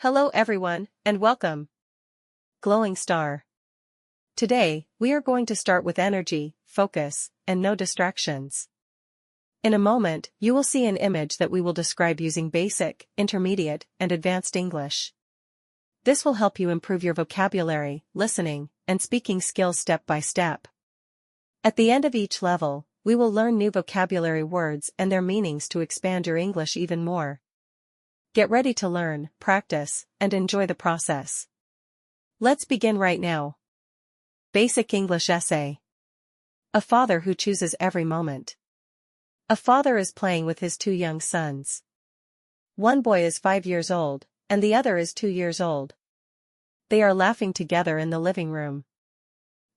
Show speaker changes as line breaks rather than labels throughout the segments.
Hello everyone, and welcome. Glowing Star. Today, we are going to start with energy, focus, and no distractions. In a moment, you will see an image that we will describe using basic, intermediate, and advanced English. This will help you improve your vocabulary, listening, and speaking skills step by step. At the end of each level, we will learn new vocabulary words and their meanings to expand your English even more. Get ready to learn, practice, and enjoy the process. Let's begin right now. Basic English Essay. A father who chooses every moment. A father is playing with his two young sons. One boy is 5 years old, and the other is 2 years old. They are laughing together in the living room.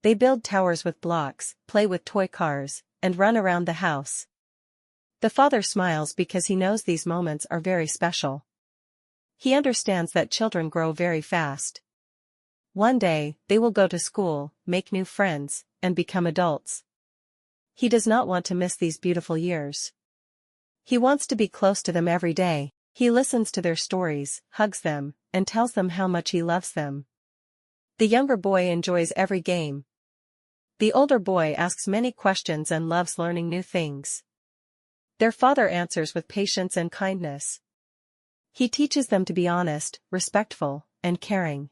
They build towers with blocks, play with toy cars, and run around the house. The father smiles because he knows these moments are very special. He understands that children grow very fast. One day, they will go to school, make new friends, and become adults. He does not want to miss these beautiful years. He wants to be close to them every day. He listens to their stories, hugs them, and tells them how much he loves them. The younger boy enjoys every game. The older boy asks many questions and loves learning new things. Their father answers with patience and kindness. He teaches them to be honest, respectful, and caring.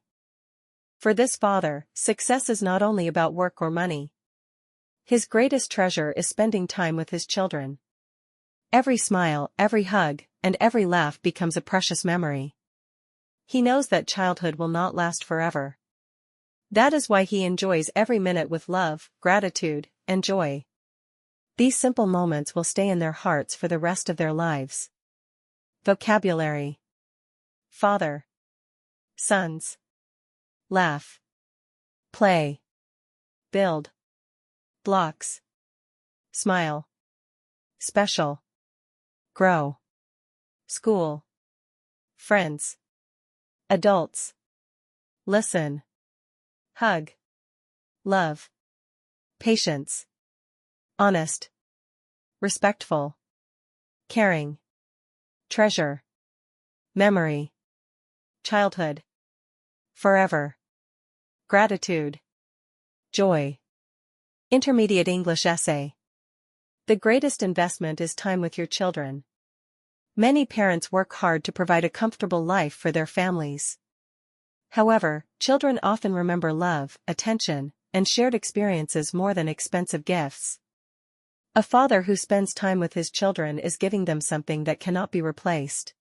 For this father, success is not only about work or money. His greatest treasure is spending time with his children. Every smile, every hug, and every laugh becomes a precious memory. He knows that childhood will not last forever. That is why he enjoys every minute with love, gratitude, and joy. These simple moments will stay in their hearts for the rest of their lives. Vocabulary. Father. Sons. Laugh. Play. Build. Blocks. Smile. Special. Grow. School. Friends. Adults. Listen. Hug. Love. Patience. Honest. Respectful. Caring. Treasure. Memory. Childhood. Forever. Gratitude. Joy. Intermediate English Essay. The greatest investment is time with your children. Many parents work hard to provide a comfortable life for their families. However, children often remember love, attention, and shared experiences more than expensive gifts. A father who spends time with his children is giving them something that cannot be replaced.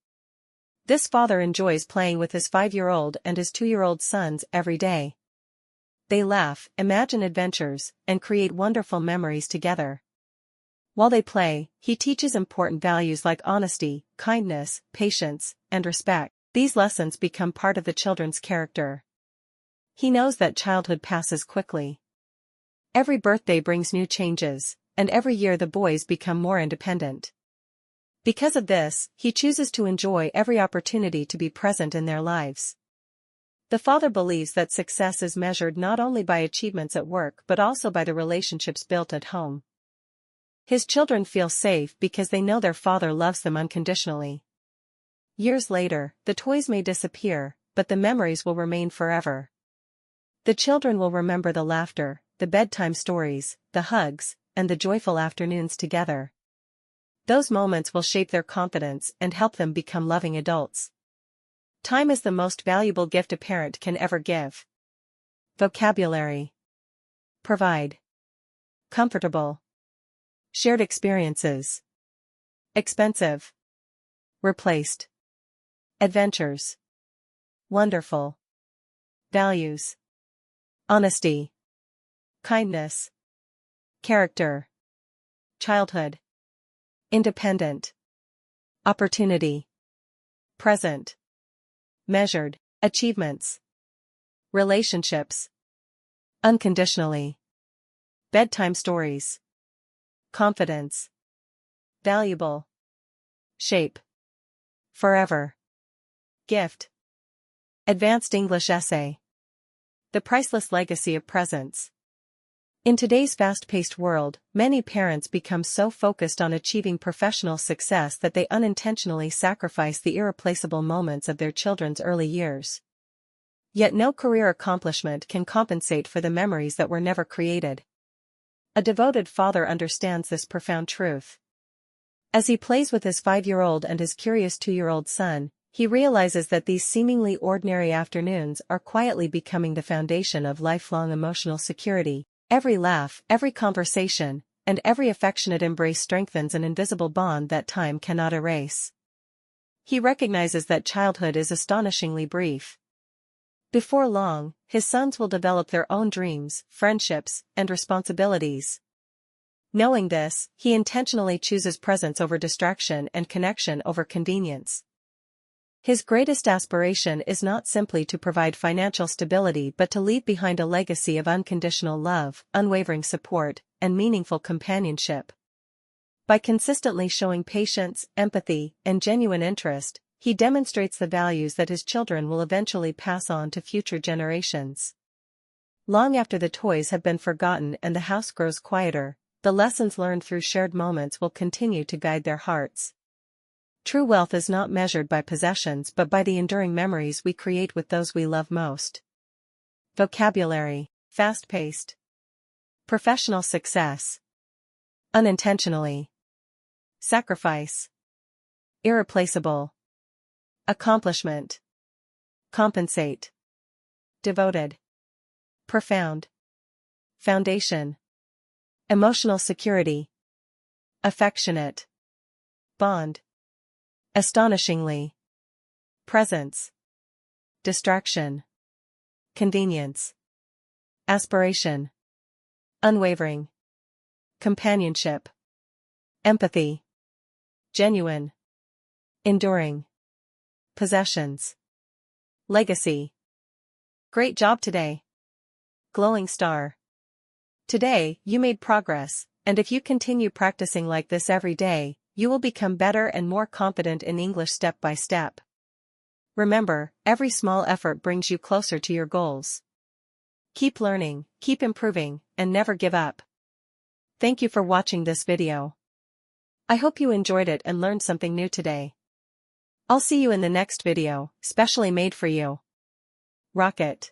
This father enjoys playing with his 5-year-old and his 2-year-old sons every day. They laugh, imagine adventures, and create wonderful memories together. While they play, he teaches important values like honesty, kindness, patience, and respect. These lessons become part of the children's character. He knows that childhood passes quickly. Every birthday brings new changes, and every year the boys become more independent. Because of this, he chooses to enjoy every opportunity to be present in their lives. The father believes that success is measured not only by achievements at work but also by the relationships built at home. His children feel safe because they know their father loves them unconditionally. Years later, the toys may disappear, but the memories will remain forever. The children will remember the laughter, the bedtime stories, the hugs, and the joyful afternoons together. Those moments will shape their confidence and help them become loving adults. Time is the most valuable gift a parent can ever give. Vocabulary. Provide. Comfortable. Shared experiences. Expensive. Replaced. Adventures. Wonderful. Values. Honesty. Kindness. Character. Childhood. Independent. Opportunity. Present. Measured. Achievements. Relationships. Unconditionally. Bedtime stories. Confidence. Valuable. Shape. Forever. Gift. Advanced English Essay. The priceless legacy of presents. In today's fast-paced world, many parents become so focused on achieving professional success that they unintentionally sacrifice the irreplaceable moments of their children's early years. Yet no career accomplishment can compensate for the memories that were never created. A devoted father understands this profound truth. As he plays with his 5-year-old and his curious 2-year-old son, he realizes that these seemingly ordinary afternoons are quietly becoming the foundation of lifelong emotional security. Every laugh, every conversation, and every affectionate embrace strengthens an invisible bond that time cannot erase. He recognizes that childhood is astonishingly brief. Before long, his sons will develop their own dreams, friendships, and responsibilities. Knowing this, he intentionally chooses presence over distraction and connection over convenience. His greatest aspiration is not simply to provide financial stability but to leave behind a legacy of unconditional love, unwavering support, and meaningful companionship. By consistently showing patience, empathy, and genuine interest, he demonstrates the values that his children will eventually pass on to future generations. Long after the toys have been forgotten and the house grows quieter, the lessons learned through shared moments will continue to guide their hearts. True wealth is not measured by possessions but by the enduring memories we create with those we love most. Vocabulary: fast-paced, professional success, unintentionally, sacrifice, irreplaceable, accomplishment, compensate, devoted, profound, foundation, emotional security, affectionate, bond, astonishingly, presence, distraction, convenience, aspiration, unwavering, companionship, empathy, genuine, enduring, possessions, legacy. Great job today. Glowing star. Today, you made progress, and if you continue practicing like this every day, you will become better and more confident in English step by step. Remember, every small effort brings you closer to your goals. Keep learning, keep improving, and never give up. Thank you for watching this video. I hope you enjoyed it and learned something new today. I'll see you in the next video, specially made for you. Rock it.